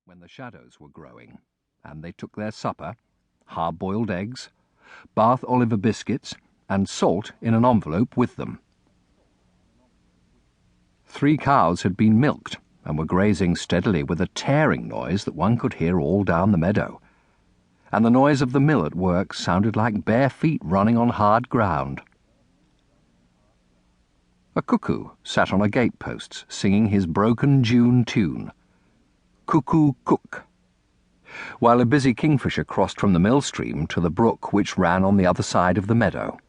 when the shadows were growing, and they took their supper, hard-boiled eggs, Bath Oliver biscuits, and salt in an envelope with them. 3 cows had been milked and were grazing steadily with a tearing noise that one could hear all down the meadow, and the noise of the mill at work sounded like bare feet running on hard ground. A cuckoo sat on a gatepost singing his broken June tune, Cuckoo Cook, while a busy kingfisher crossed from the mill stream to the brook which ran on the other side of the meadow.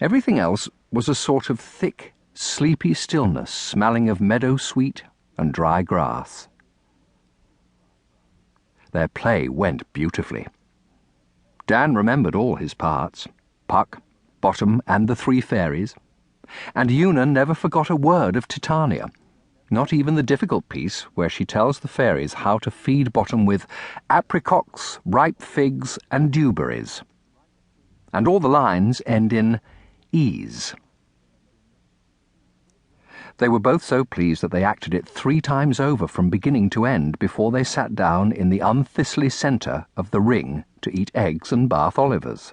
Everything else was a sort of thick, sleepy stillness smelling of meadow sweet and dry grass. Their play went beautifully. Dan remembered all his parts, Puck, Bottom, and the 3 fairies, and Una never forgot a word of Titania, not even the difficult piece where she tells the fairies how to feed Bottom with apricots, ripe figs, and dewberries. And all the lines end in ease. They were both so pleased that they acted it 3 times over from beginning to end before they sat down in the unthistly centre of the ring to eat eggs and Bath Olivers.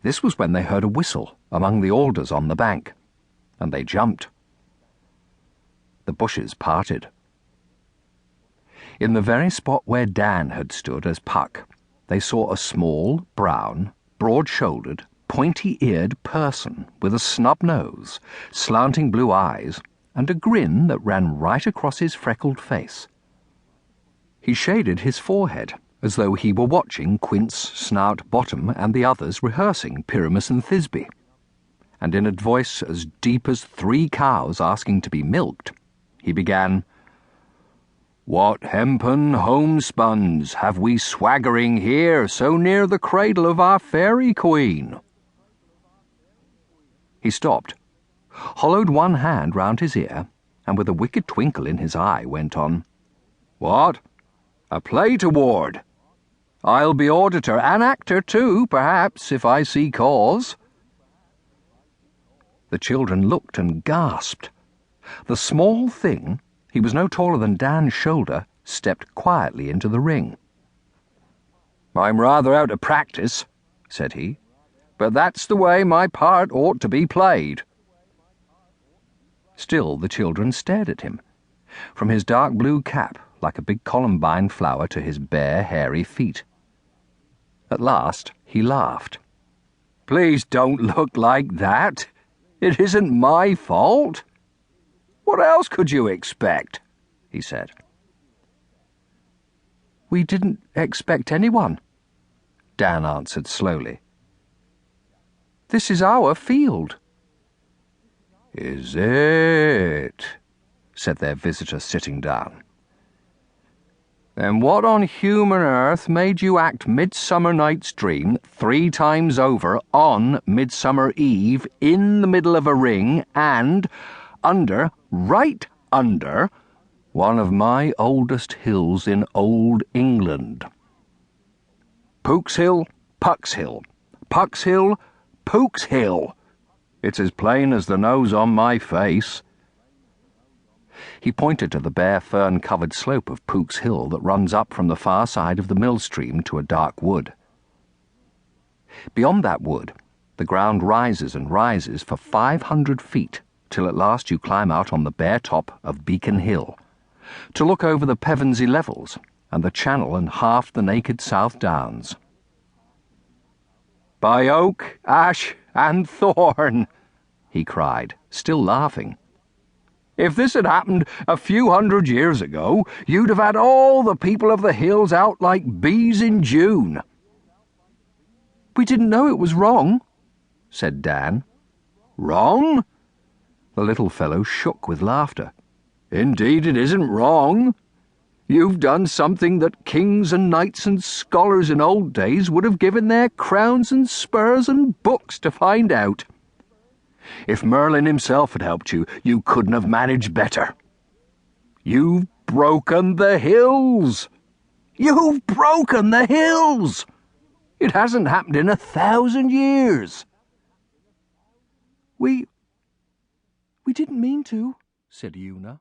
This was when they heard a whistle among the alders on the bank, and they jumped. The bushes parted. In the very spot where Dan had stood as Puck, they saw a small, brown, broad-shouldered, pointy-eared person with a snub nose, slanting blue eyes, and a grin that ran right across his freckled face. He shaded his forehead, as though he were watching Quince, Snout, Bottom, and the others rehearsing Pyramus and Thisbe, and in a voice as deep as 3 cows asking to be milked, he began, "What hempen homespuns have we swaggering here so near the cradle of our fairy queen?" He stopped, hollowed one hand round his ear, and with a wicked twinkle in his eye went on, "What? A play toward? I'll be auditor and actor too, perhaps, if I see cause." The children looked and gasped. The small thing, he was no taller than Dan's shoulder, stepped quietly into the ring. "I'm rather out of practice," said he, "but that's the way my part ought to be played." Still the children stared at him, from his dark blue cap like a big columbine flower to his bare, hairy feet. At last he laughed. "Please don't look like that. It isn't my fault. What else could you expect?" he said. "We didn't expect anyone," Dan answered slowly. "This is our field." "Is it?" said their visitor, sitting down. "Then what on human earth made you act Midsummer Night's Dream 3 times over on Midsummer Eve in the middle of a ring and right under, one of my oldest hills in old England? Pook's Hill, Puck's Hill, Puck's Hill, Pook's Hill. It's as plain as the nose on my face." He pointed to the bare fern-covered slope of Pook's Hill that runs up from the far side of the mill stream to a dark wood. Beyond that wood, the ground rises and rises for 500 feet, till at last you climb out on the bare top of Beacon Hill, to look over the Pevensey levels and the Channel and half the naked South Downs. "By oak, ash, and thorn," he cried, still laughing, "if this had happened a few 100 years ago, you'd have had all the people of the hills out like bees in June." "We didn't know it was wrong," said Dan. "Wrong?" The little fellow shook with laughter. "Indeed it isn't wrong. You've done something that kings and knights and scholars in old days would have given their crowns and spurs and books to find out. If Merlin himself had helped you, you couldn't have managed better. You've broken the hills! You've broken the hills! It hasn't happened in 1,000 years." We didn't mean to," said Una.